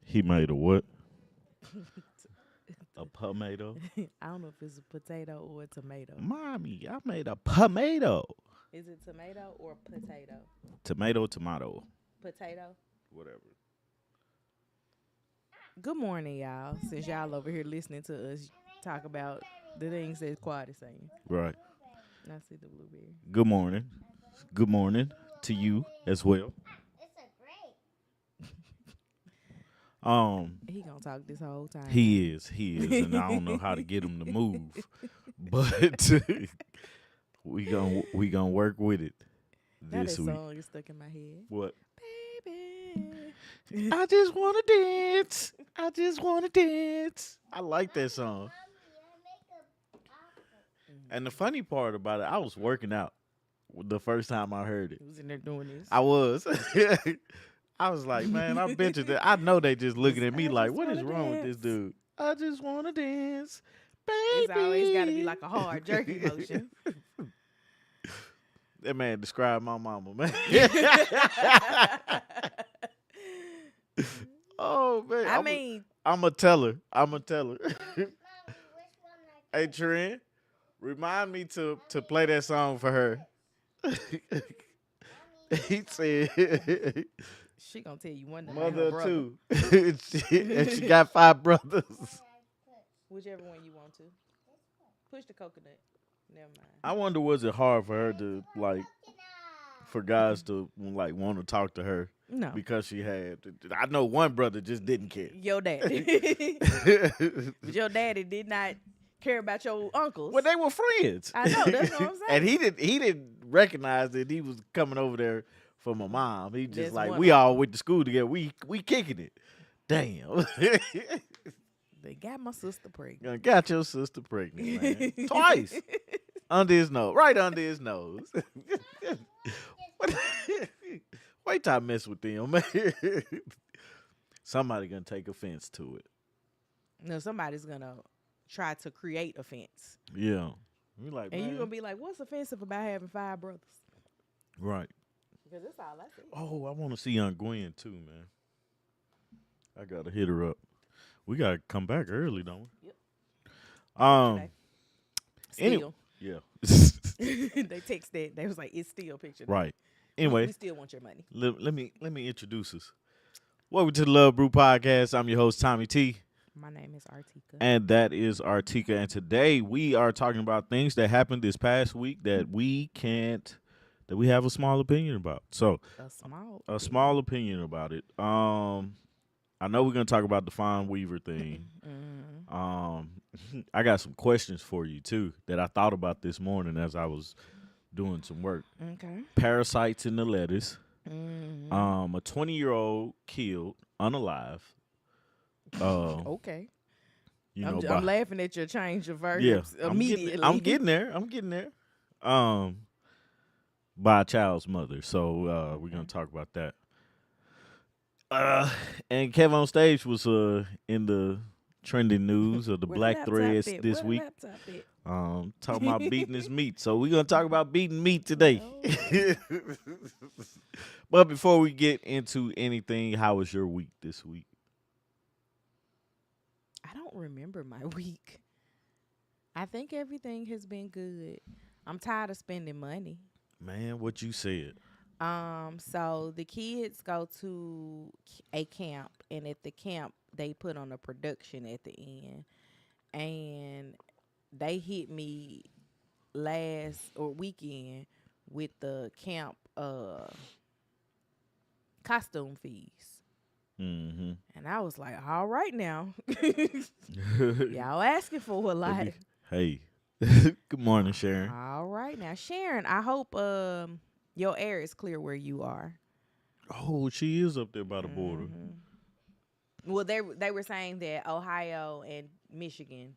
He made a what? A tomato? I don't know if it's a potato or a tomato. Mommy, I made a tomato. Is it tomato or potato? Tomato. Potato. Whatever. Good morning, y'all. Since y'all over here listening to us talk about the things that Quad is saying. Right. I see the blueberry. Good morning. Good morning to you as well. He gonna talk this whole time. He is, and I don't know how to get him to move, but we gonna work with it Now this that week. song is stuck in my head. What? Baby. I just wanna dance. I just wanna dance. I like that song. And the funny part about it, I was working out the first time I heard it. He was in there doing this. I was. I was like, man, I bet you that. I know they just looking at me like, what is wrong with this dude? I just want to dance, baby. It's always got to be like a hard jerky motion. That man described my mama, man. Oh, man. I mean, I'm going to tell her. Hey, Trent, remind me to play that song for her. He said... She gonna tell you one of Mother her too. And she got 5 brothers. Whichever one you want to. Push the coconut. Never mind. I wonder, was it hard for her to for guys to want to talk to her? No. Because she had. I know one brother just didn't care. Your daddy. But your daddy did not care about your uncles. Well, they were friends. I know, that's what I'm saying. And he didn't recognize that he was coming over there for my mom. He just That's we all went to school together. We kicking it. Damn. They got my sister pregnant. Got your sister pregnant, man. Twice. Under his nose. Right under his nose. Wait till I mess with them, man. Somebody gonna take offense to it. No, somebody's gonna try to create offense. Yeah. You're like, and man. you're gonna be like, what's offensive about having 5 brothers? Right. Because that's all I see. Oh, I want to see Aunt Gwen too, man. I gotta hit her up. We gotta come back early, don't we? Yep. Still. Yeah. They text that. They was like, it's still picture. Right. Anyway, we still want your money. Let me introduce us. Welcome to the Love Brew Podcast. I'm your host, Tommy T. My name is Artika. And that is Artika. And today we are talking about things that happened this past week that we have a small opinion about. So a small opinion about it. I know we're gonna talk about the Fawn Weaver thing. I got some questions for you too that I thought about this morning as I was doing some work. Okay. Parasites in the lettuce. A 20-year-old killed unalive. Okay. I'm laughing at your change of verbs immediately. I'm getting there. By a child's mother. So we're gonna talk about that. And Kevin on stage was in the trending news of the Black Threads this week. Talking about beating his meat. So we're gonna talk about beating meat today. But before we get into anything, how was your week this week? I don't remember my week. I think everything has been good. I'm tired of spending money. Man, what you said. So the kids go to a camp, and at the camp they put on a production at the end, and they hit me weekend with the camp costume fees. Mm-hmm. And I was like, all right now. Y'all asking for a lot. Hey. Good morning, Sharon. All right now. Sharon, I hope your air is clear where you are. Oh, she is up there by the border. Well, they were saying that Ohio and Michigan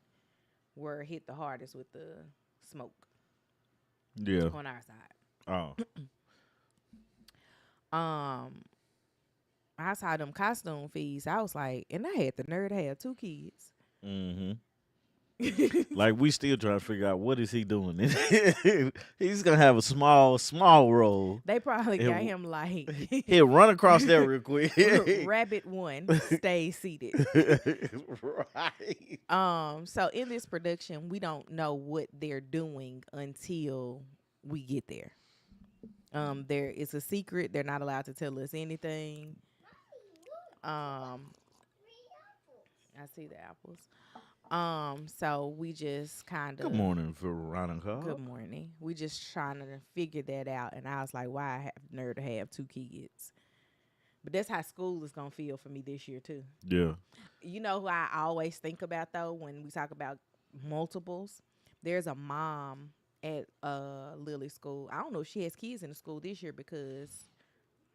were hit the hardest with the smoke Yeah. on our side. Oh. Um, I saw them costume fees. I was like, and I had the nerve to have 2 kids. Mm-hmm. Like we still trying to figure out what is he doing. He's gonna have a small role. They probably got him like He'll run across there real quick. Rabbit 1, stay seated. Right. So in this production, we don't know what they're doing until we get there. There is a secret. They're not allowed to tell us anything. I see the apples. So we just kind of. Good morning, Veronica. Good morning. We just trying to figure that out, and I was like, "Why I have the nerve to have 2 kids?" But that's how school is gonna feel for me this year too. Yeah. You know who I always think about though when we talk about multiples? There's a mom at Lily School. I don't know if she has kids in the school this year because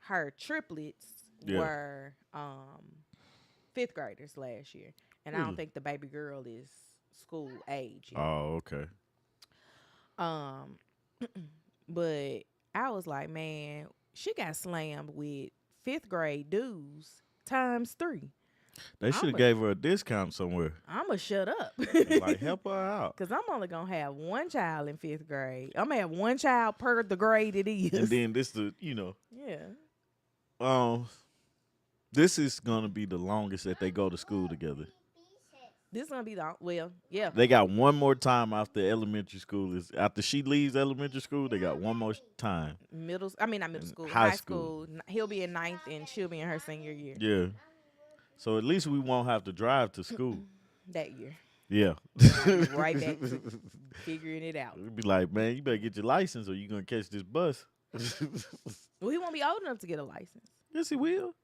her triplets were 5th graders last year. And I don't think the baby girl is school age yet. Oh, okay. But I was like, man, she got slammed with 5th grade dues times 3. They should have gave her a discount somewhere. I'ma shut up. Like, help her out. Cause I'm only gonna have 1 child in 5th grade. I'm gonna have 1 child per the grade it is. And then this Yeah. This is gonna be the longest that they go to school together. This is gonna be yeah. They got one more time after elementary school. After she leaves elementary school, they got one more time. Not middle school. High High school. school. He'll be in 9th and she'll be in her senior year. Yeah. So at least we won't have to drive to school. That year. Yeah. Right back to figuring it out. It'd be like, man, you better get your license or you're going to catch this bus. Well, he won't be old enough to get a license. Yes, he will.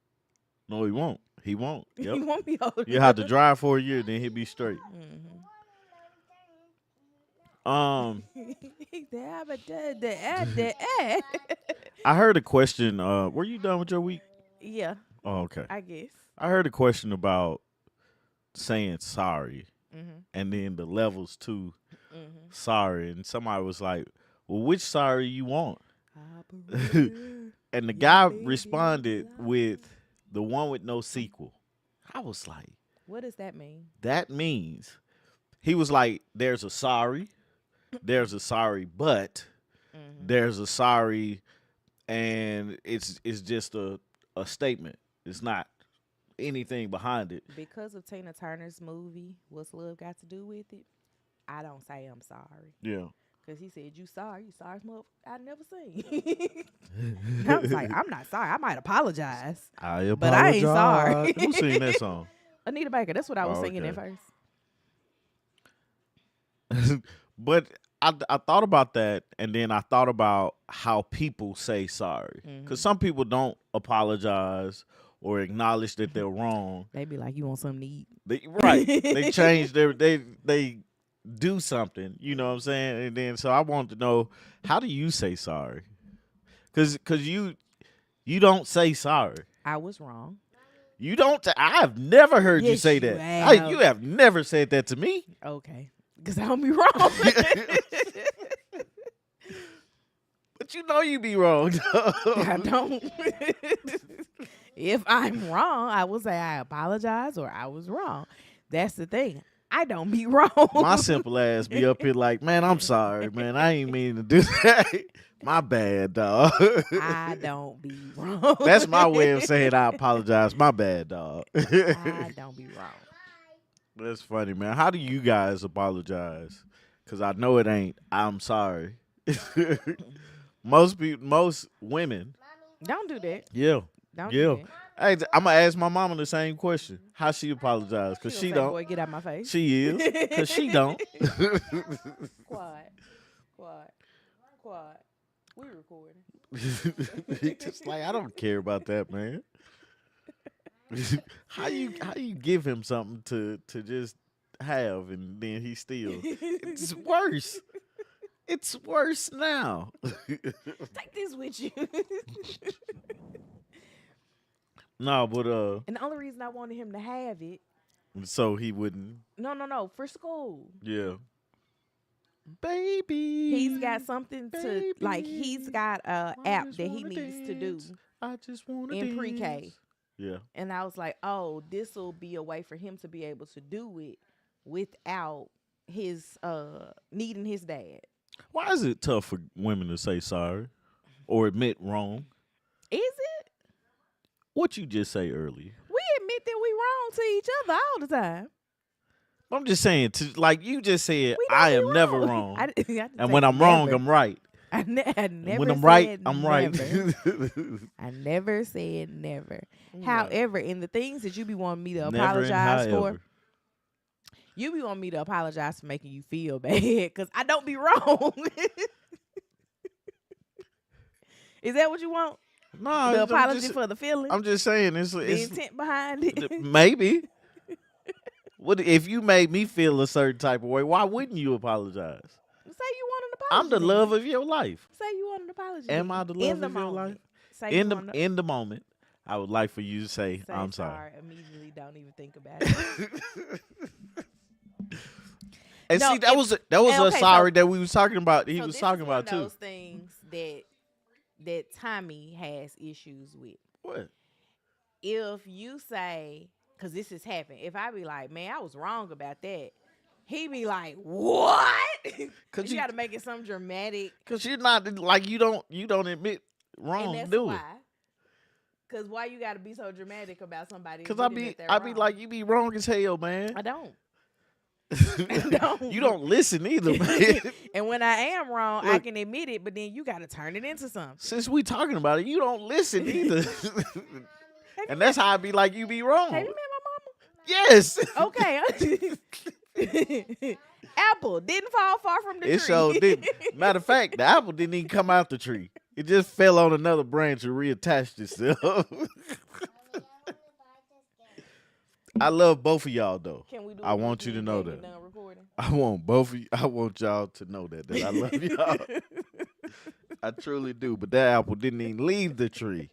No, he won't. He won't. Yep. He won't be old enough. You have to drive for a year, then he'll be straight. I heard a question. Were you done with your week? Yeah. Oh, okay. I guess. I heard a question about saying sorry and then the levels to sorry. And somebody was like, well, which sorry you want? And the guy responded with the one with no sequel. I was like, what does that mean? That means, he was like, there's a sorry, but there's a sorry, and it's just a statement. It's not anything behind it. Because of Tina Turner's movie, What's Love Got to Do with It? I don't say I'm sorry. Yeah. Because he said, you sorry, motherfucker I never seen. I was like, I'm not sorry. I might apologize. I apologize. But I ain't sorry. Who sing that song? Anita Baker. That's what I was singing at first. But I thought about that, and then I thought about how people say sorry. Because some people don't apologize or acknowledge that they're wrong. They be like, you want something to eat? They change they do something, you know what I'm saying? And then so I want to know, how do you say sorry? Cause you don't say sorry. I was wrong. You don't. I've never heard you say that. You have never said that to me. Okay, because I don't be wrong. But you know you be wrong. I don't. If I'm wrong, I will say I apologize or I was wrong. That's the thing. I don't be wrong. My simple ass be up here like, man, I'm sorry, man. I ain't mean to do that. My bad, dog. I don't be wrong. That's my way of saying I apologize. My bad, dog. I don't be wrong. That's funny, man. How do you guys apologize? Because I know it ain't, I'm sorry. Most women. Don't do that. Yeah. Don't do that. Hey, I'm gonna ask my mama the same question. How she apologize? Cause she don't. Boy, get out my face. She is. Cause she don't. Quiet. We recording. Just like, I don't care about that, man. How you give him something to just have and then he steals? It's worse. It's worse now. Take this with you. No, but And the only reason I wanted him to have it, so he wouldn't. no, for school. Yeah. He's Baby, got something to like. He's baby, got a I app just that he wanna needs to dance. do I just wanna in pre-K. dance. Yeah. And I was like, oh, this will be a way for him to be able to do it without his needing his dad. Why is it tough for women to say sorry or admit wrong? Is it? What you just say earlier? We admit that we wrong to each other all the time. I'm just saying, like you just said, We I don't am be never wrong. wrong. I didn't And say when I'm wrong, never. I'm right. I And when never I'm right, said I'm right. never. I never said never. Right. However, in the things that you be wanting me to Never and apologize for, however. you be wanting me to apologize for making you feel bad because I don't be wrong. Is that what you want? No, The apology for the feeling? I'm just saying it's the intent behind it? maybe. What if you made me feel a certain type of way? Why wouldn't you apologize? Say you want an apology. I'm the then. love of your life. Say you want an apology. Am then. I the love in the of moment. your life? Say In you the want in the moment, I would like for you to say I'm sorry. Immediately, don't even think about it. And No, see, that was a sorry that we was talking about. He so was this talking is about one too. of those things that Tommy has issues with. What? If you say, because this has happened, if I be like, man, I was wrong about that, he be like, what? Because you got to make it some dramatic. Because you're not like you don't admit wrong. And that's do why. it. Because why you got to be so dramatic about somebody? Because I be like, you be wrong as hell, man. I don't. You don't listen either, man. And when I am wrong, I can admit it, but then you got to turn it into something. Since we talking about it, you don't listen either. And that's how I be like, you be wrong. Have you met my mama? Yes. Okay. Apple didn't fall far from the tree. It sure didn't. Matter of fact, the apple didn't even come out the tree. It just fell on another branch and reattached itself. I love both of y'all though. Can we do I want you to know that. Done recording? I want both of you. I want y'all to know that I love y'all. I truly do. But that apple didn't even leave the tree.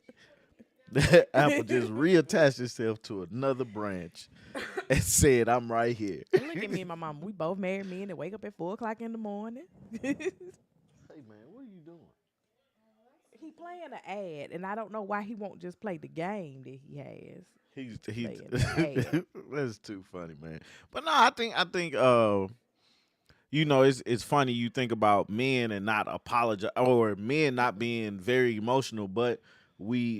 That apple just reattached itself to another branch and said, "I'm right here." Look at me and my mom. We both married men that wake up at 4:00 in the morning. Hey man, what are you doing? He playing an ad, and I don't know why he won't just play the game that he has. He's that's too funny, man. But no, I think it's funny you think about men and not apologize, or men not being very emotional, but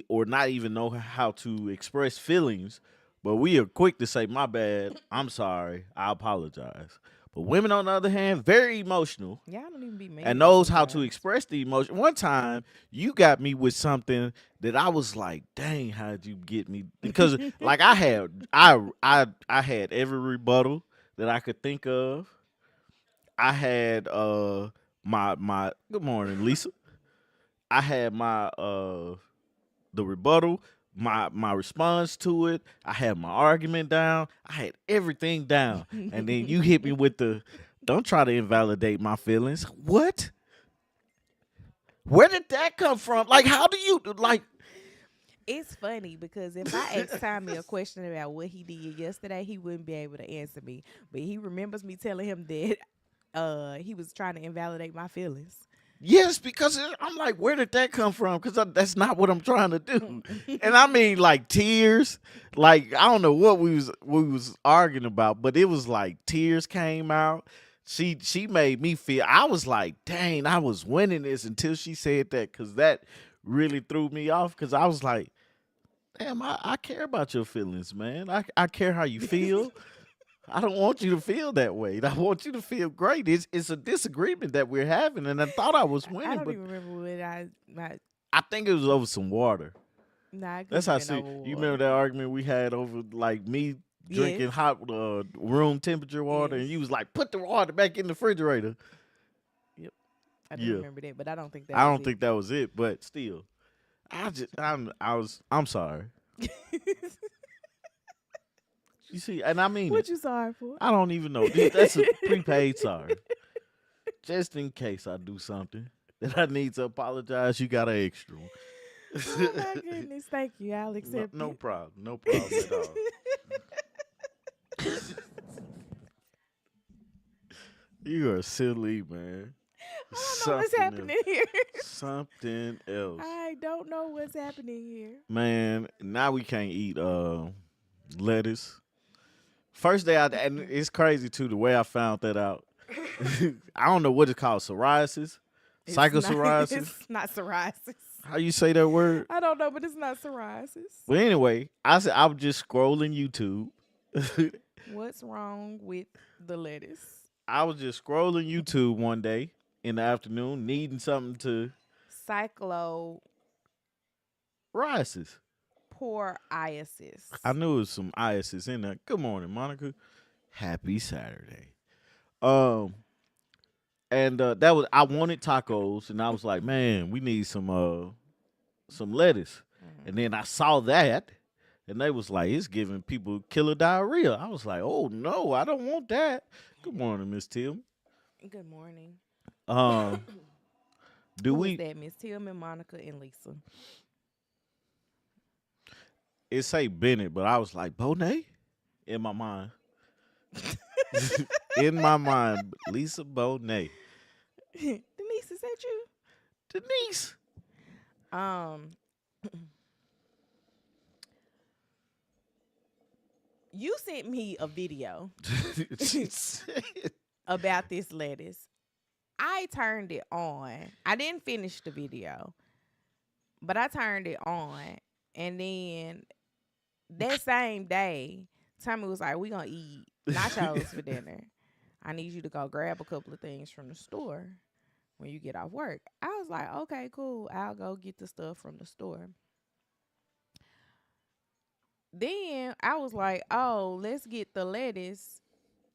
or not even know how to express feelings, but we are quick to say, my bad, I'm sorry, I apologize. But women, on the other hand, very emotional. Yeah, I don't even be mad. And knows how to express the emotion. One time, you got me with something that I was like, "Dang, how'd you get me?" Because like I had every rebuttal that I could think of. I had my good morning, Lisa. I had my the rebuttal, my response to it. I had my argument down. I had everything down. And then you hit me with the, don't try to invalidate my feelings. What? Where did that come from? Like, how do you, like? It's funny because if I ask Tommy a question about what he did yesterday, he wouldn't be able to answer me. But he remembers me telling him that he was trying to invalidate my feelings. Yes, because I'm like, where did that come from? Because that's not what I'm trying to do. And I mean, like tears. Like I don't know what we was arguing about, but it was like tears came out. She made me feel. I was like, dang, I was winning this until she said that, because that really threw me off. Because I was like, damn, I care about your feelings, man. I care how you feel. I don't want you to feel that way. I want you to feel great. It's a disagreement that we're having, and I thought I was winning. I don't even remember what I think it was over some water. Nah, that's how. You remember that argument we had over like me drinking hot room temperature water, and you was like, "Put the water back in the refrigerator." Yep, I do remember that, but I don't think that. I don't think that was it, but still, I'm sorry. You see, and I mean, what you sorry for? I don't even know. That's a prepaid sorry. Just in case I do something that I need to apologize, you got an extra one. Oh my goodness. Thank you. I'll No, accept no it. problem. No problem at all. You are silly, man. I don't know what's Something else. happening here. Something else. I don't know what's happening here. Man, now we can't eat lettuce. First day out, and it's crazy too the way I found that out. I don't know what it's called, psoriasis, It's not. psychopsoriasis. It's not psoriasis. How you say that word? I don't know, but it's not psoriasis. But anyway, I said I was just scrolling YouTube. What's wrong with the lettuce? I was just scrolling YouTube one day in the afternoon, needing something to Cycloporiasis. psoriasis. I knew it was some ISIS in there. Good morning, Monica. Happy Saturday. Um, and that was I wanted tacos, and I was like, man, we need some lettuce. And then I saw that, and they was like, it's giving people killer diarrhea. I was like, oh no, I don't want that. Good morning, Miss Tim. Good morning. Um, do Who we? is that? Miss Tillman, Monica, and Lisa. It say Bennett, but I was like Bonet in my mind. In my mind, Lisa Bonet. Denise, is that you? Denise. Um, you sent me a video about this lettuce. I turned it on. I didn't finish the video, but I turned it on, and then that same day, Tommy was like, "We gonna eat nachos for dinner. I need you to go grab a couple of things from the store when you get off work." I was like, "Okay, cool. I'll go get the stuff from the store." Then I was like, "Oh, let's get the lettuce."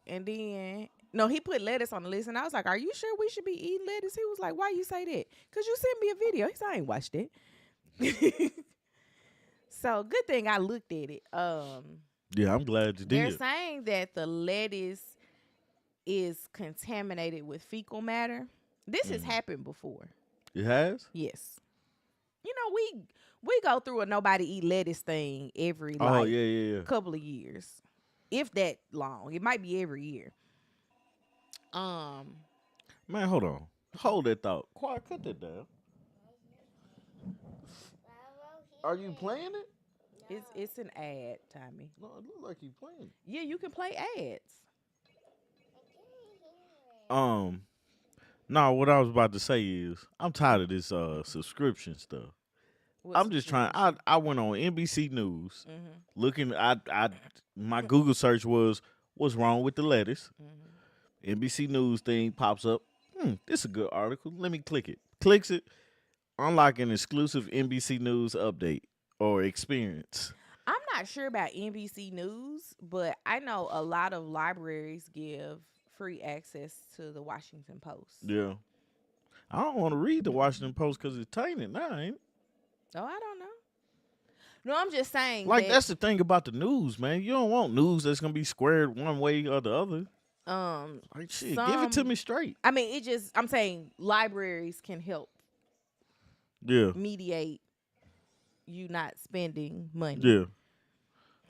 And then no, he put lettuce on the list, and I was like, "Are you sure we should be eating lettuce?" He was like, "Why you say that?" "Cause you sent me a video." He said, "I ain't watched it." So good thing I looked at it. Yeah, I'm glad you They're did. saying that the lettuce is contaminated with fecal matter. This has happened before. It has? Yes. You know, we go through a nobody eat lettuce thing every Oh, like yeah. couple of years. If that long. It might be every year. Um Man, hold on. Hold that thought. Quiet, cut that down. Are you playing it? it's an ad, Tommy. No, it look like you playing Yeah, you can play ads. it. No, what I was about to say is I'm tired of this subscription stuff. What I'm just trying. I subscription? I went on NBC News Mhm. looking. I my Google search was what's wrong with the lettuce. Mhm. NBC News thing pops up. This is a good article. Let me click it. Clicks it. Unlock an exclusive NBC News update or experience. I'm not sure about NBC News, but I know a lot of libraries give free access to the Washington Post. Yeah, I don't want to read the Washington Post because it's tainted now. Ain't it? Oh, I don't know. No, I'm just saying Like that that's the thing about the news, man. You don't want news that's gonna be squared one way or the other. Like shit, give it to me some straight. I mean, I'm saying libraries can help Yeah, mediate you not spending money. yeah.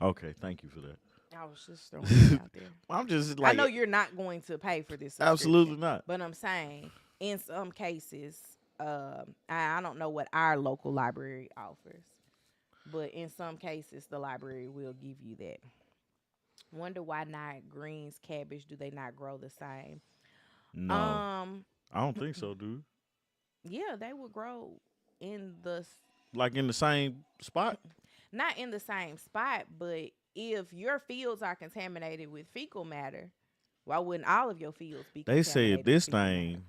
Okay, thank you for that. I was just throwing it out there. I'm just I like, know you're not going to pay for this absolutely subscription, not. but I'm saying in some cases, I don't know what our local library offers, but in some cases, the library will give you that. Wonder why not greens, cabbage? Do they not grow the same? No, Um, I don't think so, dude. yeah, they will grow in Like in the same spot. not in the same spot, but if your fields are contaminated with fecal matter, why wouldn't all of your fields be They said contaminated with this fecal matter? thing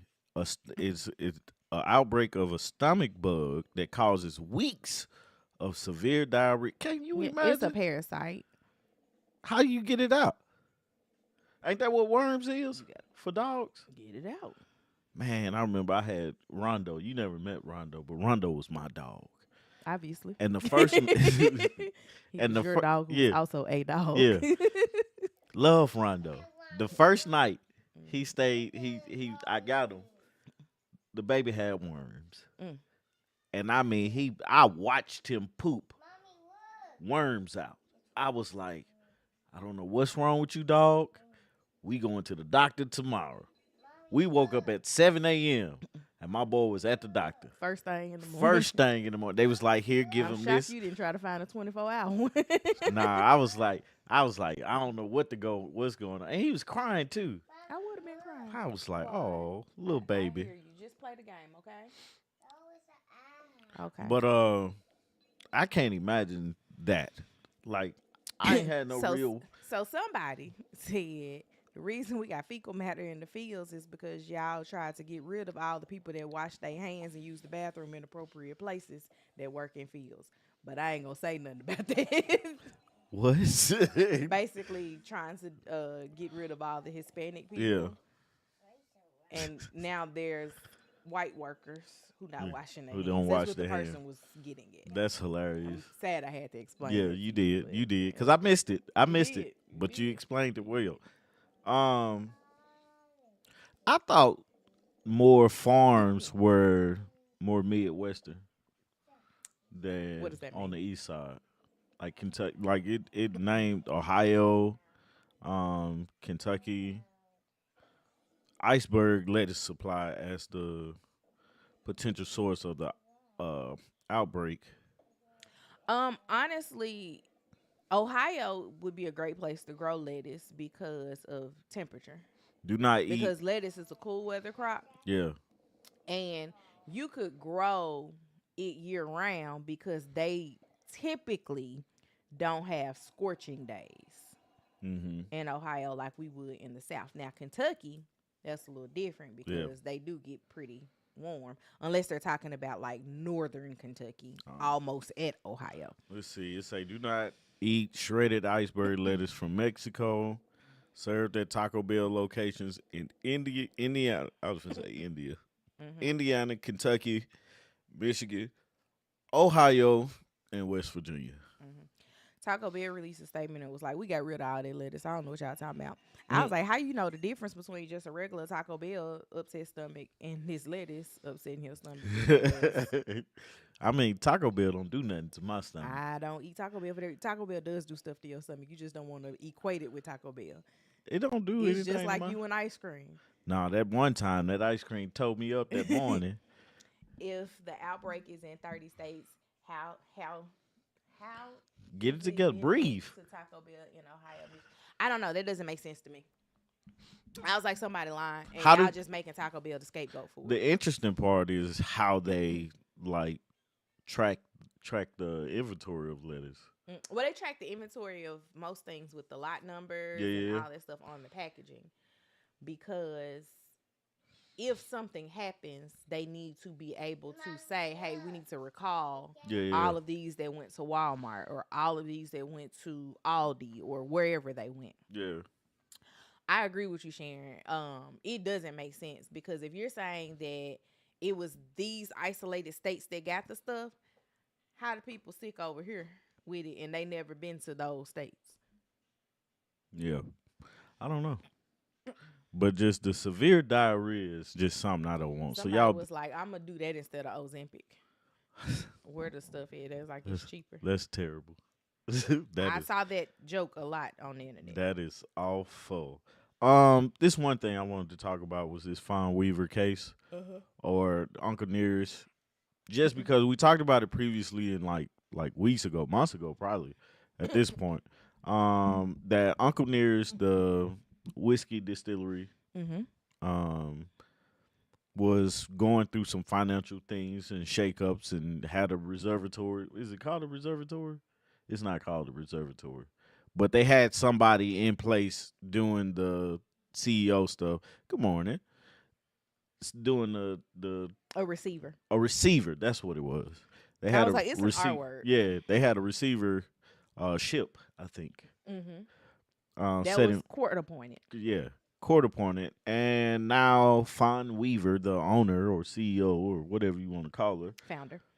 is an outbreak of a stomach bug that causes weeks of severe diarrhea. Can you Yeah, it's a imagine parasite. how you get it out? Ain't that what worms is You gotta for dogs? get it out. Man, I remember I had Rondo. You never met Rondo, but Rondo was my dog. Obviously. And the first, He and was the your dog who was yeah, also a dog. yeah, love Rondo. The first night he stayed, he I got him. The baby had worms, Mm. and I mean I watched him poop worms out. I was like, I don't know what's wrong with you, dog. We going to the doctor tomorrow. We woke up at 7 a.m. and my boy was at the doctor. First thing in the morning. First thing in the morning. They was like, here, give I'm him shocked this. you didn't try to find a 24-hour one. Nah, I was like, I don't know what's going on. And he was crying too. I would have been crying. I was like, oh, little baby. I hear you. Just play the game, okay? Okay. But I can't imagine that. Like, I ain't had no real. So somebody said the reason we got fecal matter in the fields is because y'all tried to get rid of all the people that wash their hands and use the bathroom in appropriate places that work in fields. But I ain't gonna say nothing about that. What? Basically trying to get rid of all the Hispanic people. Yeah. And now there's white workers who not washing their Who hands. don't That's wash what their the person hands. was getting at. That's hilarious. I'm sad I had to explain. Yeah, it. you did. But You did. Because I missed it. I missed did. it. But You you did. explained it well. I thought more farms were more Midwestern than What does that on mean? the east side. Like Kentucky, like it named Ohio, Kentucky, iceberg lettuce supply as the potential source of the outbreak. Honestly, Ohio would be a great place to grow lettuce because of temperature. Do not eat. Because lettuce is a cool weather crop, Yeah. and you could grow it year round because they typically don't have scorching days Mm-hmm. in Ohio like we would in the South. Now, Kentucky, that's a little different Yeah. because they do get pretty warm, unless they're talking about like northern Kentucky, Oh. almost at Ohio. Let's see. It say do not eat shredded iceberg lettuce from Mexico. Served at Taco Bell locations in Indiana. I was gonna say India, Indiana, Kentucky, Michigan, Ohio, and West Virginia. Taco Bell released a statement and was like, "We got rid of all that lettuce. I don't know what y'all talking about." I was like, "How you know the difference between just a regular Taco Bell upset stomach and this lettuce upsetting your stomach?" Because I mean, Taco Bell don't do nothing to my stomach. I don't eat Taco Bell, but Taco Bell does do stuff to your stomach. You just don't want to equate it with Taco Bell. It don't do It's anything. just to like my... you and ice cream. Nah, that one time that ice cream towed me up that morning. If the outbreak is in 30 states, how Get it is together. beneficial Breathe. to Taco Bell in Ohio? I don't know. That doesn't make sense to me. I was like, somebody lying, and How y'all do- just making Taco Bell the scapegoat for it. The interesting part is how they like track the inventory of lettuce. Well, they track the inventory of most things with the lot numbers Yeah. and all that stuff on the packaging, because if something happens, they need to be able to say, "Hey, we need to recall Yeah. all of these that went to Walmart or all of these that went to Aldi or wherever they went." Yeah. I agree with you, Sharon. It doesn't make sense because if you're saying that it was these isolated states that got the stuff, how do people sick over here with it and they never been to those states? Yeah. I don't know. But just the severe diarrhea is just something I don't want. Somebody So y'all was like, "I'm gonna do that instead of Ozempic." Where the stuff is, it's like it's cheaper. That's terrible. I saw that joke a lot on the internet. That is awful. This one thing I wanted to talk about was this Fawn Weaver case or Uncle Nearest. Just because we talked about it previously in like weeks ago, months ago, probably at this point. That Uncle Nearest, the whiskey distillery, was going through some financial things and shakeups and had a reservatory. Is it called a reservatory? It's not called a reservatory. But they had somebody in place doing the CEO stuff. Good morning. Doing A receiver. a receiver. That's what it was. They had was a like, it's an R word. Yeah, they had a receiver ship, I think. That set was in- court appointed. yeah, court appointed, and now Fawn Weaver, the owner or CEO or whatever you want to call her,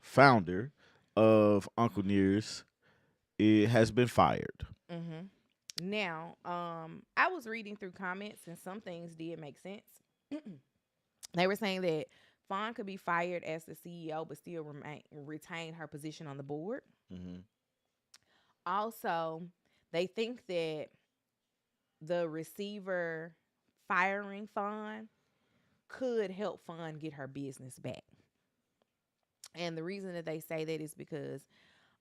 founder of Uncle Nearest, it has been fired. Now, I was reading through comments and some things did make sense. They were saying that Fawn could be fired as the CEO, but still retain her position on the board. Mm-hmm. Also, they think that the receiver firing Fawn could help Fawn get her business back. And the reason that they say that is because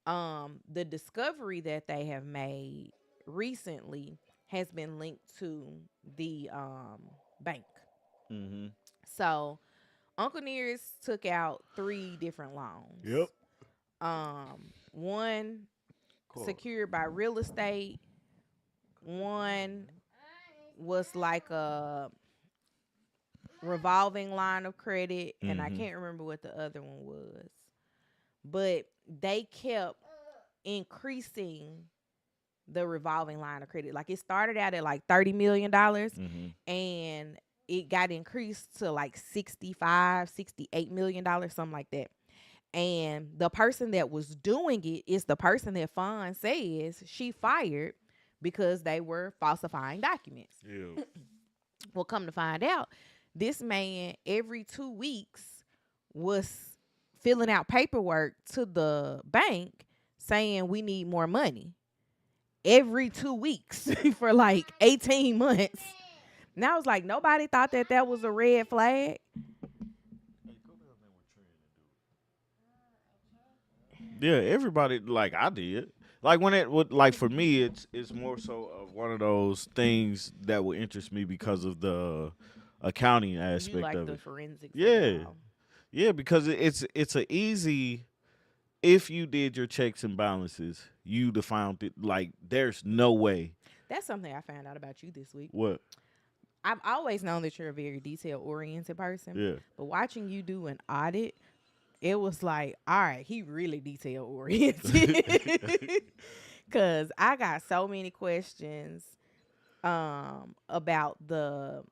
the discovery that they have made recently has been linked to the bank. Mm-hmm. So Uncle Nearest took out 3 different loans. Yep. One Cool. secured by real estate. One was like a revolving line of credit, and I can't remember what the other one was. But they kept increasing the revolving line of credit. Like it started out at like $30 million, and it got increased to like $68 million, something like that. And the person that was doing it is the person that Fawn says she fired because they were falsifying documents. Yeah. Well, come to find out, this man every 2 weeks was filling out paperwork to the bank saying we need more money. Every 2 weeks for like 18 months. And I was like, nobody thought that that was a red flag. Yeah, everybody, like I did. Like when it would, like for me, it's more so of one of those things that would interest me because of the accounting aspect You like of the it. forensics. Yeah, yeah, because it's a easy. If you did your checks and balances, you'd have found it. Like there's no way. That's something I found out about you this week. What? I've always known that you're a very detail oriented person. Yeah. But watching you do an audit, it was like, all right, he really detail oriented. Cause I got so many questions about the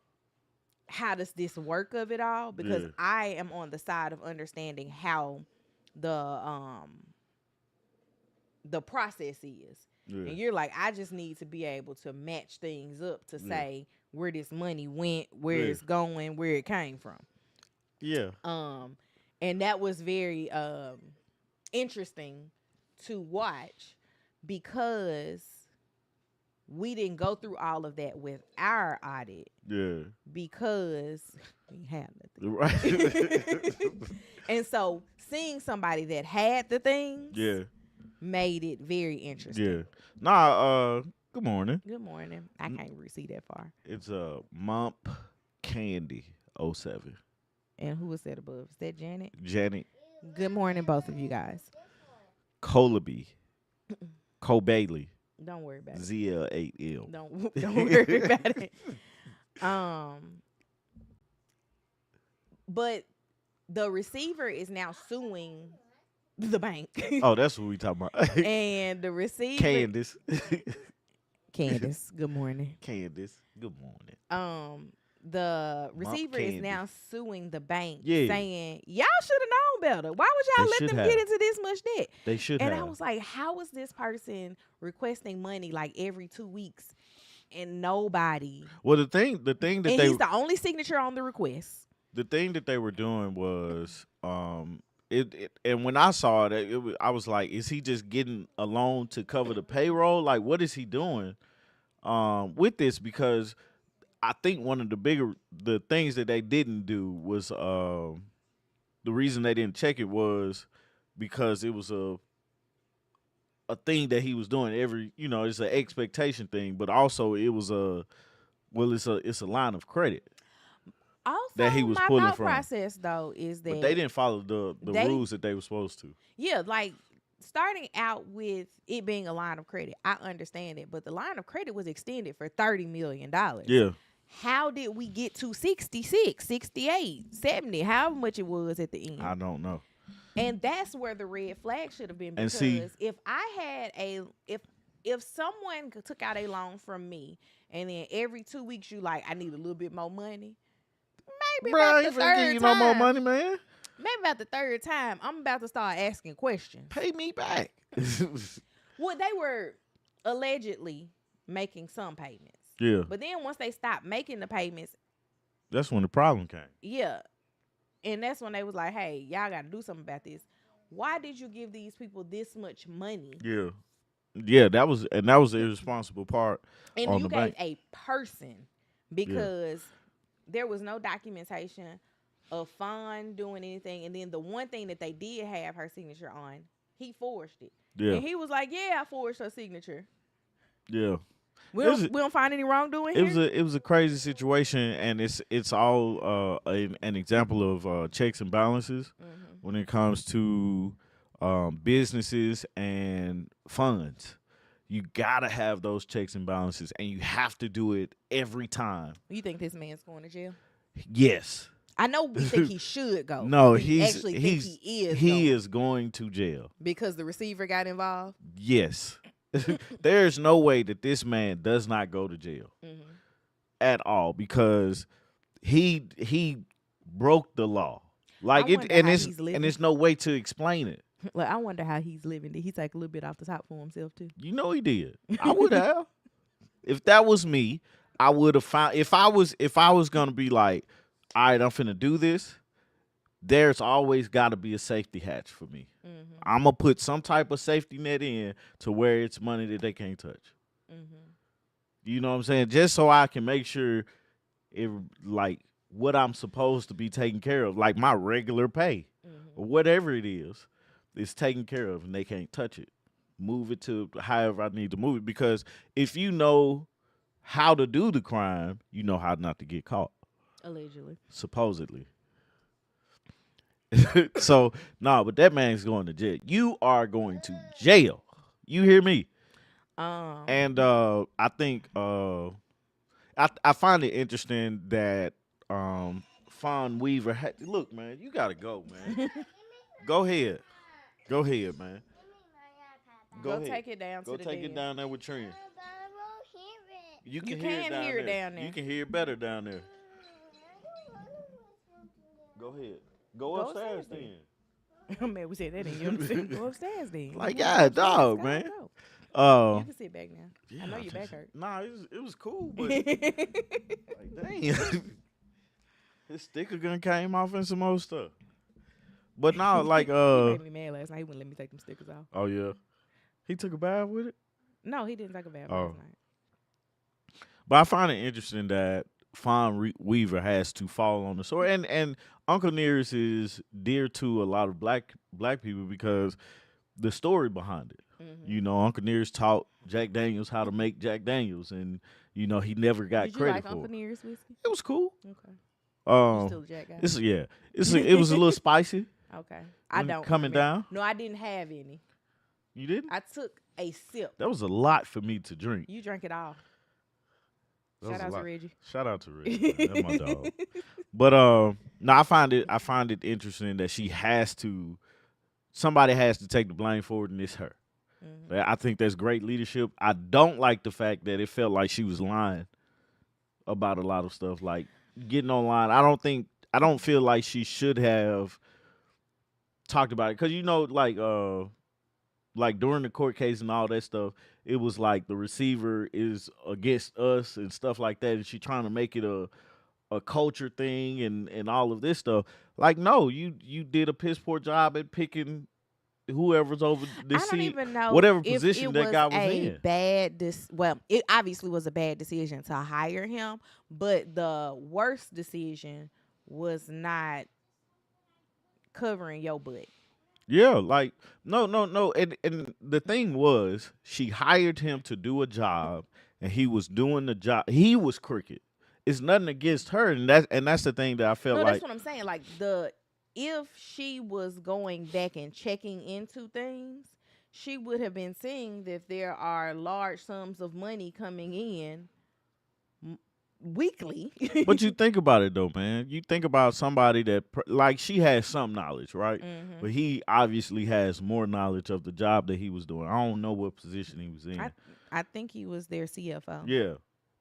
how does this work of it all, because I am on the side of understanding how the process is. And you're like, I just need to be able to match things up to say where this money went, where it's going, where it came from. Yeah. And that was very interesting to watch because we didn't go through all of that with our audit. Yeah. Because we had nothing. Right. And so seeing somebody that had the things made it very interesting. Yeah. Nah, good morning. Good morning. I can't really see that far. It's Mump Candy 07. And who was that above? Is that Janet? Janet. Good morning, both of you guys. Colaby. Cole Bailey. Don't worry about it. ZL8L. Don't worry about it. But the receiver is now suing the bank. Oh, that's what we talking about. And the receiver, Candace. good morning. Candace, good morning. The receiver is now suing the bank, Yeah. saying y'all should have known better. Why would y'all let them get into this much debt? They should and have. I was like, how is this person requesting money like every 2 weeks and nobody? Well, the thing that and they he's the only signature on the request. The thing that they were doing was and when I saw it, I was like, is he just getting a loan to cover the payroll? Like, what is he doing with this? Because I think one of the things that they didn't do was the reason they didn't check it was because it was a thing that he was doing it's an expectation thing, but also it was it's a line of credit. Also, that he was my pulling thought from. process though is that But they didn't follow the rules that they were supposed to. Yeah, like starting out with it being a line of credit, I understand it, but the line of credit was extended for $30 million. Yeah. How did we get to 66, 68, 70, however much it was at the end? I don't know. And that's where the red flag should have been, because if I had if someone took out a loan from me and then every 2 weeks you like, I need a little bit more money. Maybe about the third give you no more money, man. Maybe about the third time, I'm about to start asking questions. Pay me back. Well, they were allegedly making some payments. Yeah. But then once they stopped making the payments, that's when the problem came. Yeah. and that's when they was like, hey, y'all got to do something about this. Why did you give these people this much money? Yeah. Yeah, that was the irresponsible part And on you the gave bank. a person, Yeah. because there was no documentation of Fawn doing anything. And then the one thing that they did have her signature on, he forged it. Yeah. And he was like, yeah, I forged her signature. Yeah. We It was don't we don't find any wrongdoing it was here. a crazy situation, and it's all an example of checks and balances Mm-hmm. when it comes to businesses and funds. You gotta have those checks and balances, and you have to do it every time. You think this man's going to jail? Yes. I know we think he should go. No, We actually think he going is going to jail. because the receiver got involved. Yes. There's no way that this man does not go to jail Mm-hmm. at all, because he broke the law. I Like it, wonder how he's and living. there's no way to explain it. Like, I wonder how he's living. Did he take a little bit off the top for himself too? You know he did. I would have. If that was me, I would have found, if I was gonna be like, all right, I'm finna do this, there's always gotta be a safety hatch for me. Mm-hmm. I'm gonna put some type of safety net in to where it's money that they can't touch. Mm-hmm. You know what I'm saying? Just so I can make sure it, like, what I'm supposed to be taken care of, like my regular pay Mm-hmm. or whatever it is taken care of, and they can't touch it. Move it to however I need to move it, because if you know how to do the crime, you know how not to get caught. Allegedly. Supposedly. So no, but that man's going to jail. You are going to jail. You hear me? And I think I find it interesting that Fawn Weaver look, man, you gotta go, man. Go ahead. Go ahead, man. Go ahead. Take it down Go to the take den. it down there with Trent. You can, You hear, can it down, hear it there. down there. You can hear it better down there. Go ahead. Go upstairs then. Man, we said that in unison. Go upstairs then. Like, Go yeah, upstairs. dog, Go, man. go. You can sit back now. Yeah, I know your back hurt. Nah, it was cool, but like, dang, his sticker gun came off and some more stuff. But now, like, He made me mad last night. He wouldn't let me take them stickers off. oh yeah, he took a bath with it. No, he didn't take a bath Oh. last night. But I find it interesting that Fawn Weaver has to fall on the sword, and Uncle Nearest is dear to a lot of black people because the story behind it. Mm-hmm. You know, Uncle Nearest taught Jack Daniels how to make Jack Daniels, and you know he never got Did you credit like for Uncle it. Nearest whiskey? It was cool. Okay. You Um, still a Jack guy? it was a little spicy. Okay. I When don't coming remember. down? No, I didn't have any. You didn't? I took a sip. That was a lot for me to drink. You drank it all. That was Shout a out to lot. Reggie. Shout out to Reggie. Man. That's my dog. But no, I find it interesting that somebody has to take the blame for it, and it's her. Mm-hmm. I think that's great leadership. I don't like the fact that it felt like she was lying about a lot of stuff, like getting online. I don't feel like she should have talked about it, because you know, like during the court case and all that stuff, it was like the receiver is against us and stuff like that, and she trying to make it a culture thing and all of this stuff. Like, no, you did a piss poor job at picking whoever's over the I don't seat, even know whatever if position it that was guy was a in. well, it obviously was a bad decision to hire him, but the worst decision was not covering your butt. Yeah, like no, and the thing was, she hired him to do a job, and he was doing the job. He was crooked. It's nothing against her, and that's the thing that I felt No, like. that's what I'm saying. Like, if she was going back and checking into things, she would have been seeing that there are large sums of money coming in weekly. But you think about it though, man. You think about somebody that like, she has some knowledge, right? Mm-hmm. But he obviously has more knowledge of the job that he was doing. I don't know what position he was in. I think he was their CFO. Yeah.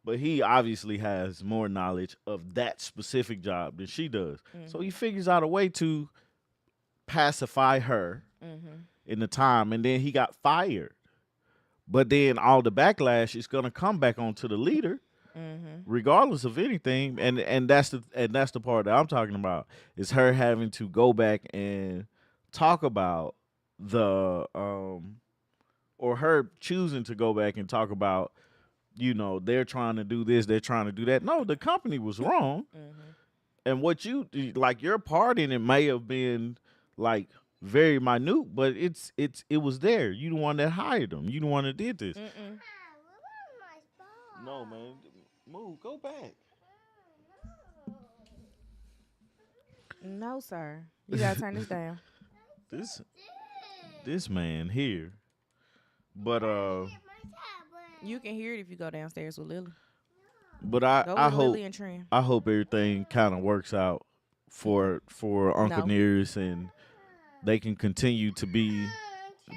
But he obviously has more knowledge of that specific job than she does. Mm-hmm. So he figures out a way to pacify her Mm-hmm. in the time, and then he got fired. But then all the backlash is going to come back onto the leader Mm-hmm. regardless of anything. And that's the part that I'm talking about, is her having to go back and talk about the or her choosing to go back and talk about, they're trying to do this, they're trying to do that. No, the company was wrong. Mm-hmm. And what like, your part in it may have been like very minute, but it was there. You the one that hired them. You the one that did this. Mm-mm. No, man, move, go back. No, sir. You gotta turn this down. this this man here, but You can hear it if you go downstairs with Lily. but Go I with hope Lily and Trim. everything kind of works out for Uncle No. Nearest, and they can continue to be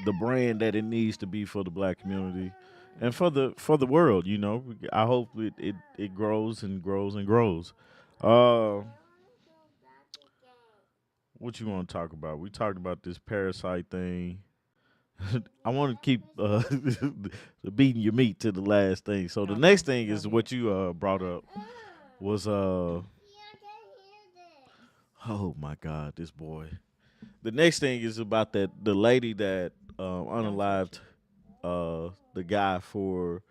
the brand that it needs to be for the black community and for the world. I hope it grows and grows and grows. Uh, what you want to talk about? We talked about this parasite thing. I want to keep beating your meat to the last thing. So the Okay. next thing Go is ahead. what you brought up was oh my God, this boy. The next thing is about the lady that Don't touch unalived it. the guy for,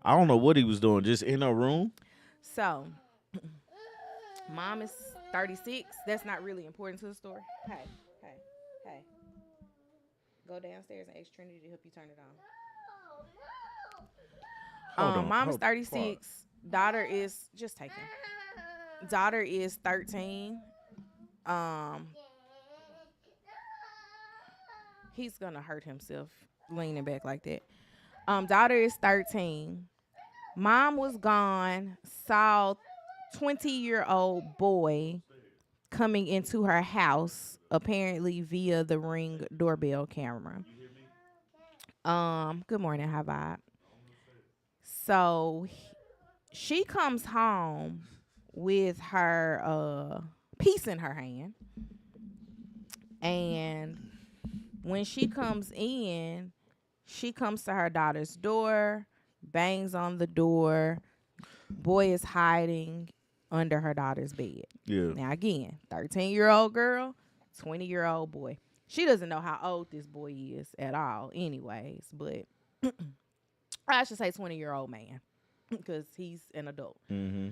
I don't know what he was doing, just in a room. So, mom is 36. That's not really important to the story. Hey, hey, hey. Go downstairs and ask Trinity to help you turn it Hold on. on, Mom is hold pause. 36. Daughter is just taking. Daughter is 13. Um, he's gonna hurt himself leaning back like that. Daughter is 13. Mom was gone. Saw 20-year-old boy coming into her house, apparently via the Ring doorbell camera. Good morning, high vibe. So she comes home with her piece in her hand, and when she comes to her daughter's door, bangs on the door. Boy is hiding under her daughter's bed. Yeah. Now again, 13-year-old girl, 20-year-old boy. She doesn't know how old this boy is at all, anyways. But I should say 20-year-old man, because he's an adult. Mm-hmm.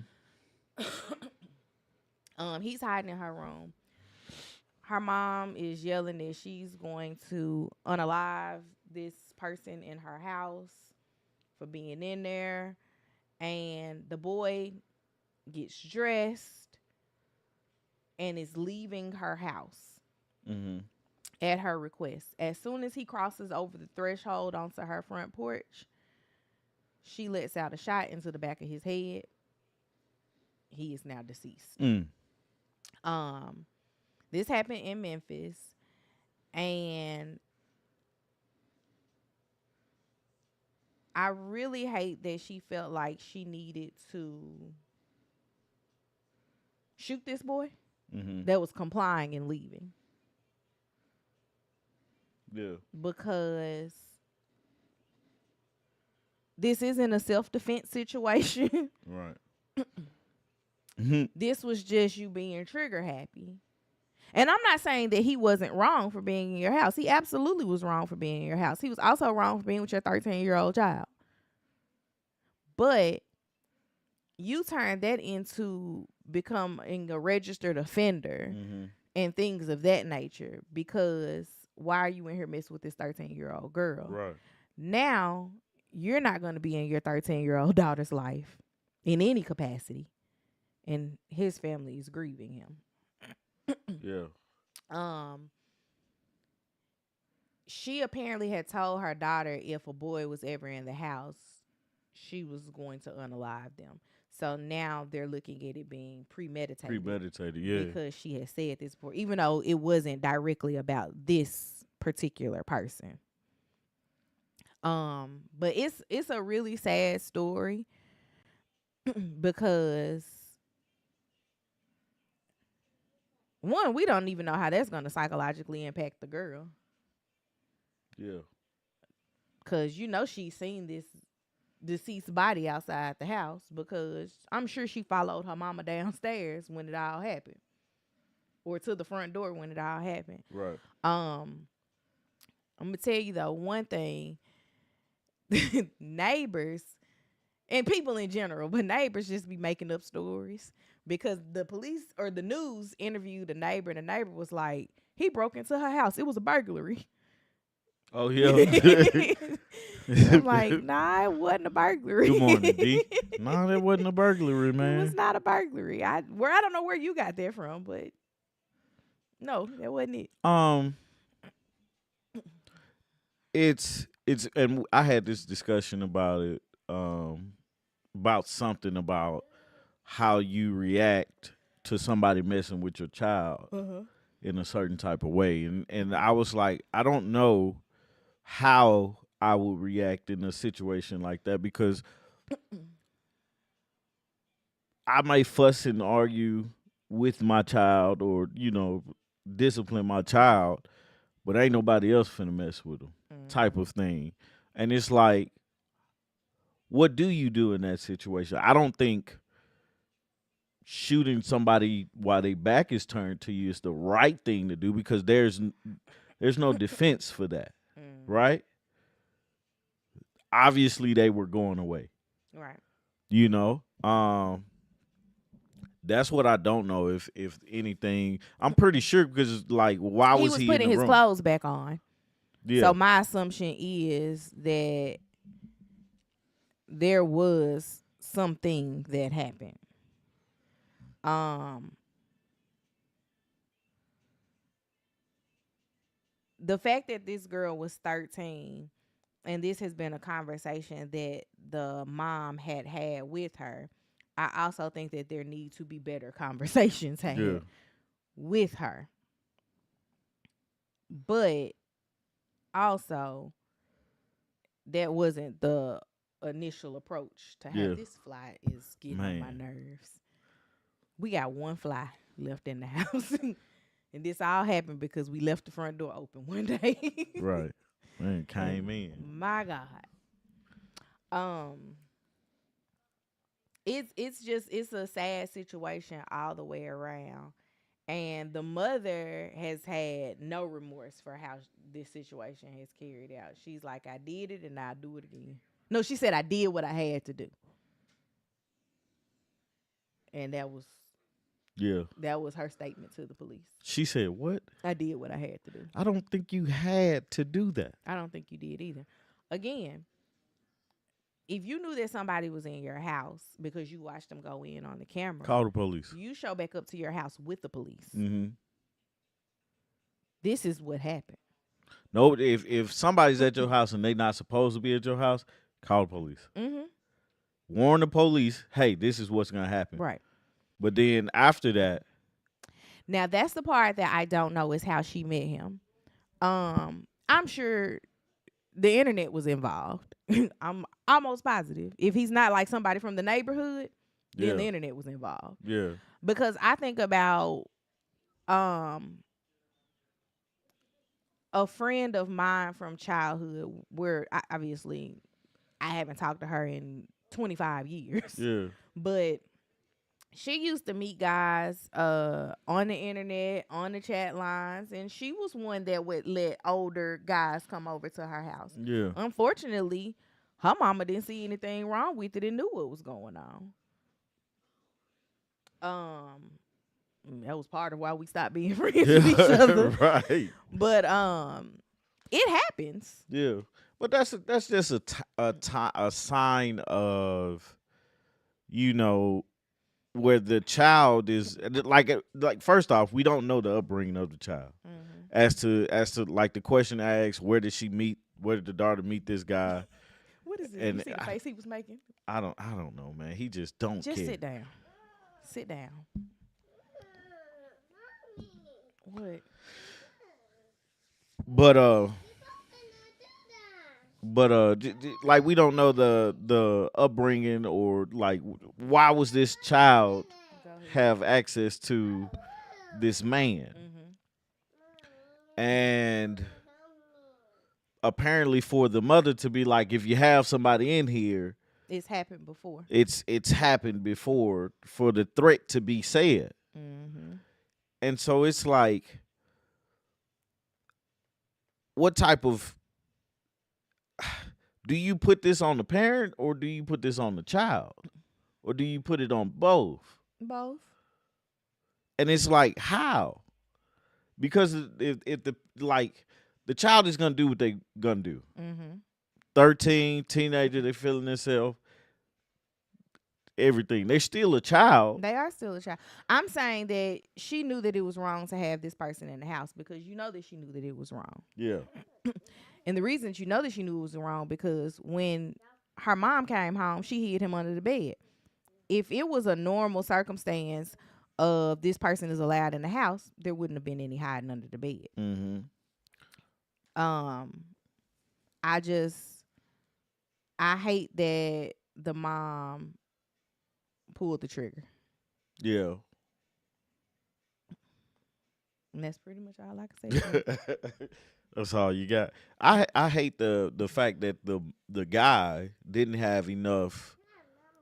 He's hiding in her room. Her mom is yelling that she's going to unalive this person in her house for being in there. And the boy gets dressed and is leaving her house Mm-hmm. at her request. As soon as he crosses over the threshold onto her front porch, she lets out a shot into the back of his head. He is now deceased. Mm. This happened in Memphis, and I really hate that she felt like she needed to shoot this boy Mm-hmm. that was complying and leaving, Yeah. because this isn't a self-defense situation. Right. Mm-hmm. This was just you being trigger happy. And I'm not saying that he wasn't wrong for being in your house. He absolutely was wrong for being in your house. He was also wrong for being with your 13-year-old child. But you turned that into becoming a registered offender Mm-hmm. and things of that nature, because why are you in here messing with this 13-year-old girl? Right. Now, you're not going to be in your 13-year-old daughter's life in any capacity. And his family is grieving him. Yeah. She apparently had told her daughter if a boy was ever in the house, she was going to unalive them. So now they're looking at it being premeditated. Premeditated. Yeah. Because she had said this before, even though it wasn't directly about this particular person. But it's a really sad story because, one, we don't even know how that's going to psychologically impact the girl. Yeah. Because she's seen this deceased body outside the house because I'm sure she followed her mama downstairs when it all happened, or to the front door when it all happened. Right. Um, I'm gonna tell you though one thing: neighbors and people in general, but neighbors just be making up stories because the police or the news interviewed a neighbor, and the neighbor was like, he broke into her house. It was a burglary. Oh yeah. I'm like, nah, it wasn't a burglary. Good morning, D. No, that wasn't a burglary, It was man. not a burglary. I don't know where you got that from, but no, that wasn't it. It's and I had this discussion about it, about something about how you react to somebody messing with your child in a certain type of way, and I was like, I don't know how I would react in a situation like that because I may fuss and argue with my child or discipline my child, but ain't nobody else finna mess with them, type of thing. And it's like, what do you do in that situation? I don't think shooting somebody while their back is turned to you is the right thing to do because there's no defense for that, right? Obviously, they were going away, Right. you know. That's what I don't know. If anything, I'm pretty sure because like, why He was was he in putting the his room? clothes back on. Yeah. So my assumption is that there was something that happened. The fact that this girl was 13, and this has been a conversation that the mom had with her, I also think that there need to be better conversations had with her. But also, that wasn't the initial approach to have. This fly is getting on my nerves. We got one fly left in the house. And this all happened because we left the front door open one day. Right. Man, came in. My God. It's a sad situation all the way around. And the mother has had no remorse for how this situation has carried out. She's like, I did it and I'll do it again. No, she said I did what I had to do. And that was her statement to the police. She said, what? I did what I had to do. I don't think you had to do that. I don't think you did either. Again, if you knew that somebody was in your house because you watched them go in on the camera, call the police. You show back up to your house with the police. Mm-hmm. This is what happened. No, if somebody's at your house and they not supposed to be at your house, call the police. Mm-hmm. Warn the police, hey, this is what's going to happen. Right. But then after that. Now, that's the part that I don't know is how she met him. I'm sure the internet was involved. I'm almost positive. If he's not like somebody from the neighborhood, then the internet was involved. Yeah. Because I think about a friend of mine from childhood where obviously I haven't talked to her in 25 years. Yeah. But she used to meet guys on the internet, on the chat lines, and she was one that would let older guys come over to her house. Yeah. Unfortunately, her mama didn't see anything wrong with it and knew what was going on. That was part of why we stopped being friends with each other. Right. But it happens. Yeah. But that's just a sign of, where the child is like first off, we don't know the upbringing of the child. Mm-hmm. As to like the question asks, where did the daughter meet this guy? What is it? And you see the face he was making? I don't know, man. He just don't care. Just sit down. Sit down. What? But like we don't know the upbringing or like why was this child have access to this man. Mm-hmm. And apparently for the mother to be like, if you have somebody in here, It's happened before. It's happened before for the threat to be said. Mm-hmm. And so it's like, what type of do you put this on the parent or do you put this on the child? Or do you put it on both? Both. And it's like, how? Because if the like the child is gonna do what they gonna do. Mm-hmm. 13, teenager, they feeling themselves, everything. They're still a child. They are still a child. I'm saying that she knew that it was wrong to have this person in the house because you know that she knew that it was wrong. Yeah. And the reason that you know that she knew it was wrong because when her mom came home, she hid him under the bed. If it was a normal circumstance of this person is allowed in the house, there wouldn't have been any hiding under the bed. Mm-hmm. I just I hate that the mom pulled the trigger. Yeah. And that's pretty much all I can say. That's all you got. I hate the fact that the guy didn't have enough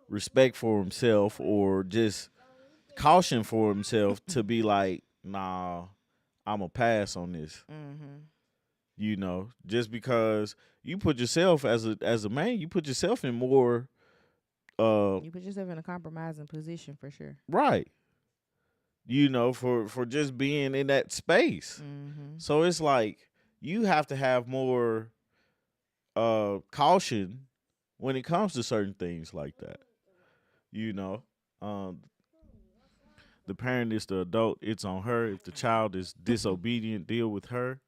respect for himself or just caution for himself to be like, nah, I'm a pass on this. Mm-hmm. You know, just because you put yourself as a man, you put yourself in more. You put yourself in a compromising position for sure. Right. You know, for just being in that space. Mm-hmm. So it's like you have to have more caution when it comes to certain things like that. You know, the parent is the adult. It's on her. If the child is disobedient, deal with her.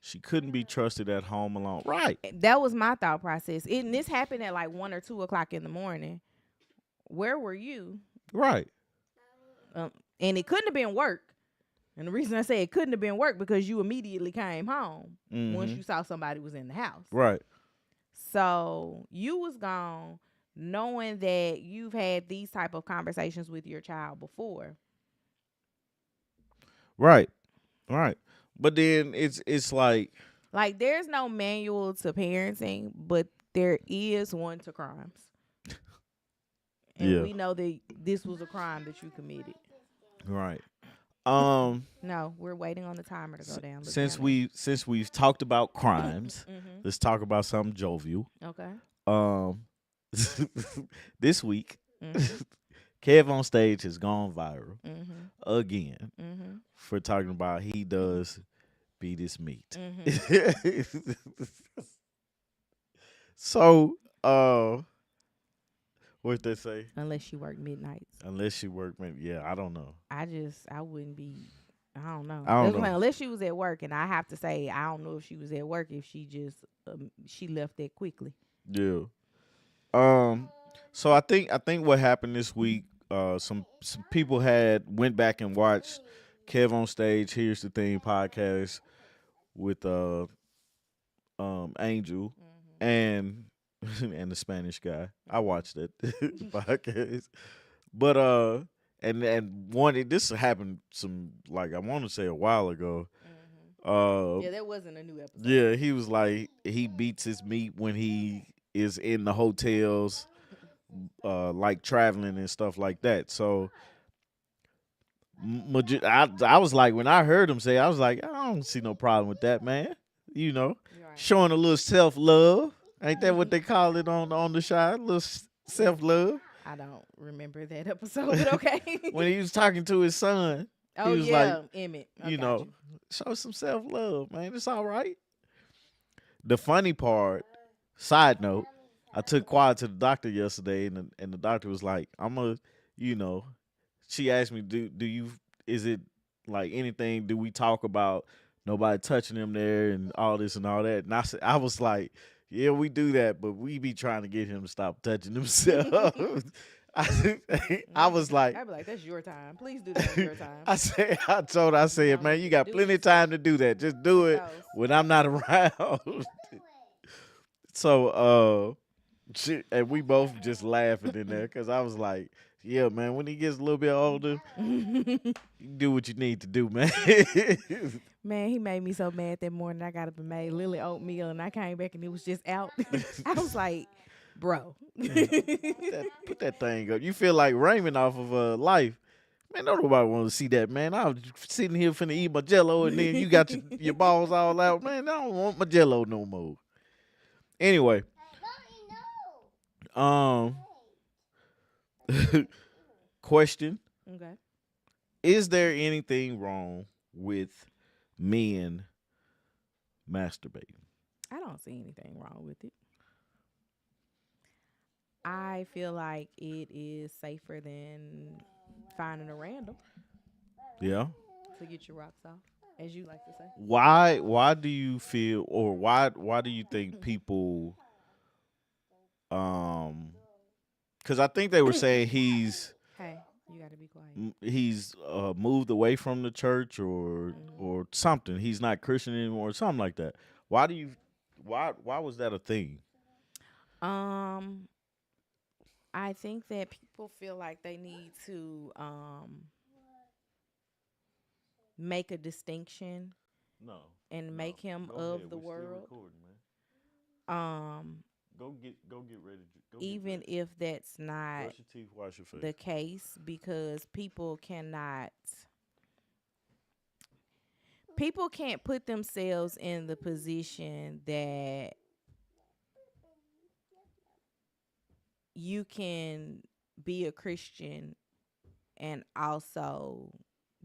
She couldn't be trusted at home alone. Right. That was my thought process. And this happened at like 1 or 2 o'clock in the morning. Where were you? Right. And it couldn't have been work. And the reason I say it couldn't have been work because you immediately came home once you saw somebody was in the house. Right. So you was gone knowing that you've had these type of conversations with your child before. Right. Right. But then it's like there's no manual to parenting, but there is one to crimes. And we know that this was a crime that you committed. Right. No, we're waiting on the timer to go down. Since we've talked about crimes, let's talk about something jovial. Okay. This week, Kev on stage has gone viral again for talking about he does beat his meat. So, what they say? Unless you work midnights. Unless you work, yeah, I don't know. I wouldn't be. I don't know. I don't know. Unless she was at work, and I have to say, I don't know if she was at work. If she just she left that quickly. Yeah. So I think what happened this week. Some people went back and watched Kev on Stage. Here's the Thing podcast with Angel and the Spanish guy. I watched that podcast, but and one this happened I want to say a while ago. Yeah, that wasn't a new episode. Yeah, he was like he beats his meat when he is in the hotels, like traveling and stuff like that. So I was like, when I heard him say, I was like, I don't see no problem with that, man. You know, showing a little self love. Ain't that what they call it on the show? A little self love. I don't remember that episode, but okay. When he was talking to his son, he was like, Emmett. You know, show some self love, man. It's all right. The funny part, side note, I took Quad to the doctor yesterday, and the doctor was like, she asked me, is it like anything? Do we talk about nobody touching him there and all this and all that? And I was like, yeah, we do that, but we be trying to get him to stop touching himself. I was like, I'd be like, that's your time. Please do that on your time. I said, man, you got plenty of time to do that. Just do it when I'm not around. So, and we both just laughing in there because I was like, yeah, man, when he gets a little bit older, you do what you need to do, man. Man, he made me so mad that morning. I got up and made Lily oatmeal, and I came back and it was just out. I was like, bro. Put that thing up. You feel like Raymond off of Life. Man, don't nobody want to see that, man. I was sitting here finna eat my jello, and then you got your balls all out. Man, I don't want my jello no more. Anyway, um, question: Okay. is there anything wrong with men masturbating? I don't see anything wrong with it. I feel like it is safer than finding a random Yeah. to get your rocks off, as you like to say. Why do you feel, or why do you think people um because I think they were saying Hey, you got to be quiet. he's moved away from the church Mhm. or something. He's not Christian anymore or something like that. Why do you why was that a thing? Um, I think that people feel like they need to make a distinction No. and No. make him Go ahead. of the We're still world. recording, man. Um, Go get ready. Go get Even ready. if that's not Brush your teeth, wash your face. the case, because people can't put themselves in the position that you can be a Christian and also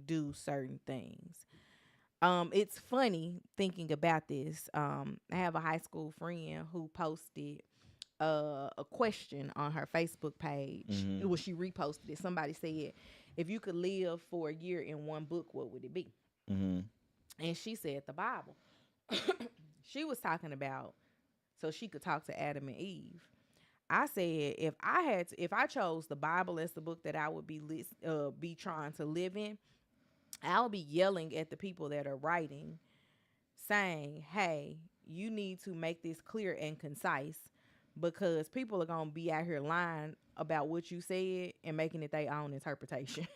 do certain things. It's funny thinking about this. I have a high school friend who posted a question on her Facebook page. Mhm. Well, she reposted it. Somebody said, "If you could live for a year in one book, what would it be?" Mhm. And she said the Bible. She was talking about so she could talk to Adam and Eve. I said if I chose the Bible as the book that I would be trying to live in, I'll be yelling at the people that are writing, saying, "Hey, you need to make this clear and concise, because people are gonna be out here lying about what you said and making it their own interpretation."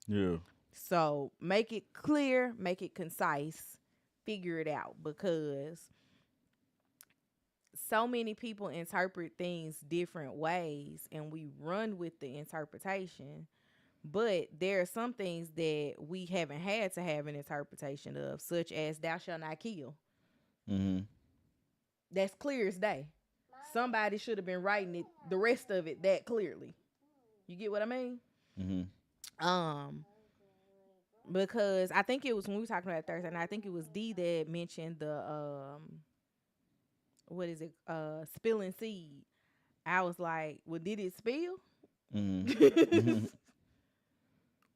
Yeah. So make it clear, make it concise, figure it out, because so many people interpret things different ways and we run with the interpretation. But there are some things that we haven't had to have an interpretation of, such as "thou shalt not kill." Mhm. That's clear as day. Somebody should have been writing it, the rest of it, that clearly. You get what I mean? Mhm. Um, because I think it was when we were talking about Thursday, and I think it was D that mentioned the what is it? Spilling seed. I was like, well, did it spill? Mhm. Mhm.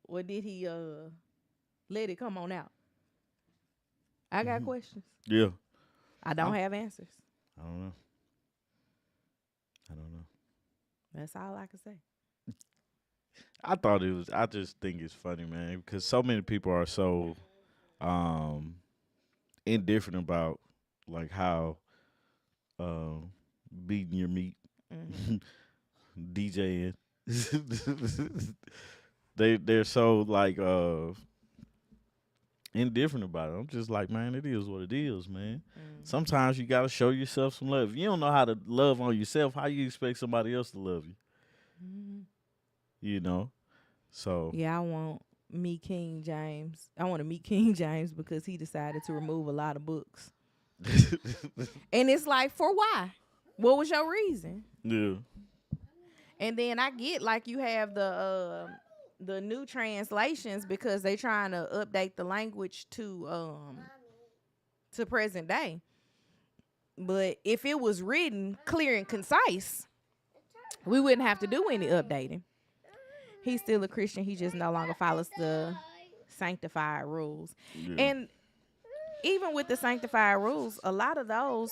Or did he let it come on out? I got Mhm. questions. Yeah. I don't I, have answers. I don't know. I don't know. That's all I can say. I thought it was. I just think it's funny, man, because so many people are so um indifferent about like how um beating your meat, Mm-hmm. DJing. They're so like indifferent about it. I'm just like, man, it is what it is, man. Mm-hmm. Sometimes you gotta show yourself some love. If you don't know how to love on yourself, how you expect somebody else to love you? Mm-hmm. You know. So Yeah, I want me King James. I want to meet King James because he decided to remove a lot of books. And it's like, for why? What was your reason? yeah. And then I get like you have the new translations because they trying to update the language to present day. But if it was written clear and concise, we wouldn't have to do any updating. He's still a Christian. He just no longer follows the sanctified rules. Yeah. And even with the sanctified rules, a lot of those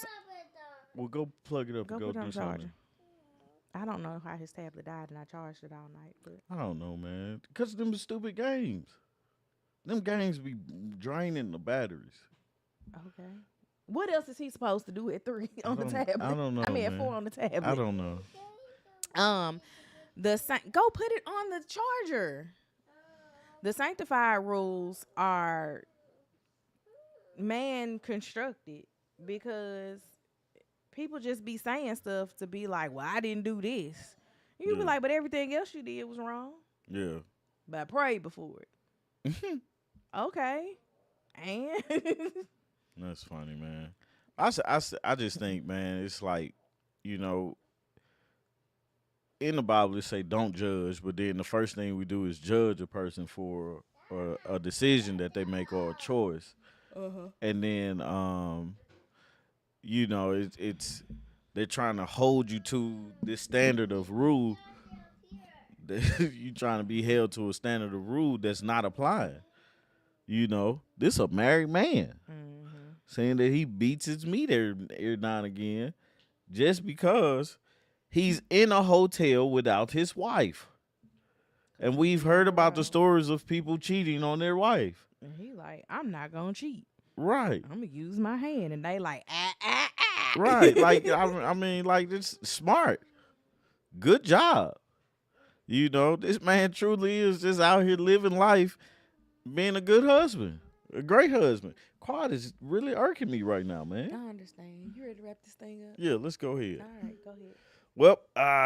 Well, go plug it up and go go put it on do the something. charger. I don't know how his tablet died and I charged it all night, but I don't know, man. Cause them stupid games. Them games be draining the batteries. okay. What else is he supposed to do at 3 I on the don't. I tablet? don't I know, mean, at man. 4 on the I tablet. don't know. Um, go put it on the charger. The sanctified rules are man constructed because People just be saying stuff to be like, well, I didn't do this. You be Yeah. like, but everything else you did was wrong. Yeah. But I prayed before it. Okay. And That's funny, man. I just think, man, it's like, you know, in the Bible it say don't judge, but then the first thing we do is judge a person for a decision that they make or a choice, and then it's they're trying to hold you to this standard of rule. That you trying to be held to a standard of rule that's not applying. This a married man saying that he beats his meat every now and again just because he's in a hotel without his wife. And we've heard about the stories of people cheating on their wife. And he like, I'm not gonna cheat. Right. I'm gonna use my hand, and they like, ah, ah, ah. Right. Like I mean, like, it's smart. Good job. This man truly is just out here living life, being a good husband, a great husband. Quad is really irking me right now, man. I understand. You ready to wrap this thing up? Yeah, let's go ahead. All right, go ahead. Well,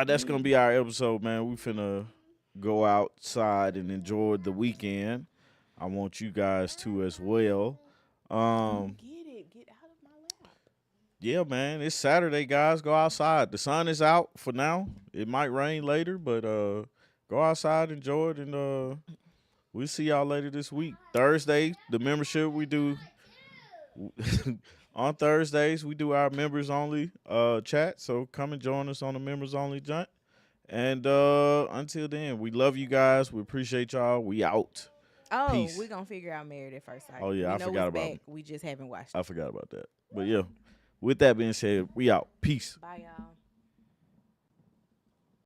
that's gonna be our episode, man. We finna go outside and enjoy the weekend. I want you guys to as well. Get out of my lap. Yeah, man. It's Saturday, guys. Go outside. The sun is out for now. It might rain later, but go outside, enjoy it, and we'll see y'all later this week. Thursday, the membership we do on Thursdays, we do our members only chat. So come and join us on the members only chat. And until then, we love you guys. We appreciate y'all. We out. Oh, Peace. we're gonna figure out Married at First Sight. Oh yeah, I forgot about it. We just haven't watched it. I forgot about that. But yeah, with that being said, we out. Peace. Bye, y'all.